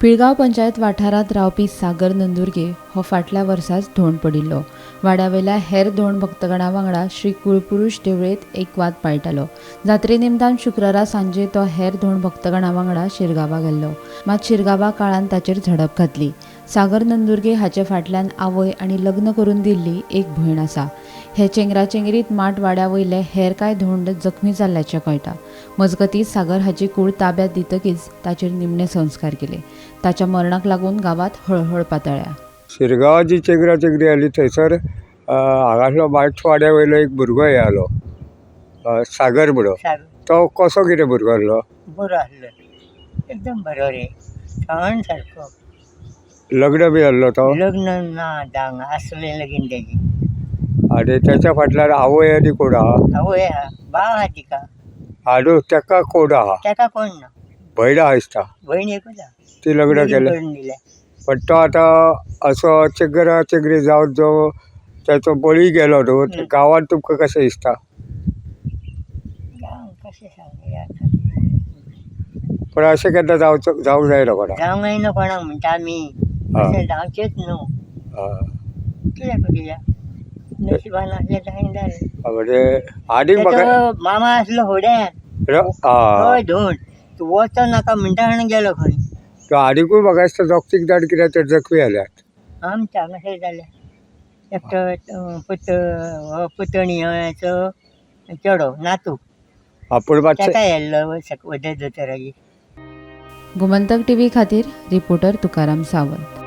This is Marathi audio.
पिळगांव पंचायत वाठारांत रावपी सागर नंदुरगे हो फाटल्या वर्साच धोंड पडिल्लो. वाड्यावयल्या हेर धोंड भक्तगणां वांगडा श्री कुळपुरुश देवळेंत एक वाद पाळटालो. जात्रे निमतान शुक्रारा सांजे तो हेर धोंड भक्तगणां वांगडा शिरगांवा गेल्लो. मात शिरगांवा काळान ताचेर झडप घातली. सागर नंदुरगे हाचे फाटल्यान आवय आनी लग्न करून दिल्ली एक भयण आसा. हे चेंगराचेंगरीत माट वाड्यावयले हेर कांय धोंड जखमी जाल्ल्याचें कळटा. मजगतीं सागर हाची कूड ताब्यांत दितकीच ताचेर निमणे संस्कार केले. ताच्या मरणाक लागून गांवांत हळहळ पातळ्ळ्या. शिरगांवां जी चेंगरी आली थंयसर हांगासलो वाड्या वयलो एक भुरगो आलो सागर म्हणून. तो कसो कितें भुरगो आसलो? बरो आसलो, एकदम बरो रे, छान सारको. लग्न बी आसलो तो? लग्न ना जावंक आसलें लगीन तेजी. आनी तेच्या फाटल्यान आवय आनी कोण आहा? आवय आहा, भाव आहा तिका. आनी तेका कोण आहा? तेका कोण ना, भयण आहा दिसता. भयण एकूच आहा. ती लग्न लगीन केलें. करून दिलें. पण तो आतां असो चेंगरी जावन जो त्याचो बळी गेलो न्हू, गांवांत तुमकां कशें दिसता? जावं कशें सांगया आतां. पण अशें केन्ना जावंक जायना कोणाक. जावंक जायना कोणाक म्हणटा आमी, अशें जावचेंच न्हू. कितें करुया, नशिबान आसलें तें जालें. म्हणजे आनीक म्हाका तेजो मामा आसलो होड्यान, हय धोंड. तूं वचो नाका म्हणटा आनी गेलो खंय. तो आनीकूय म्हाका दिसता दोग-तीग जाण कितें तर जखमी जाल्यात. आमच्या कशें जालें, एकटो पुतणी हेचो चेडो नातू पूण मातशें ताका येल्लो वडे दोतोरागेर. गोमंतक टीव्ही खातीर रिपोर्टर तुकाराम सावंत.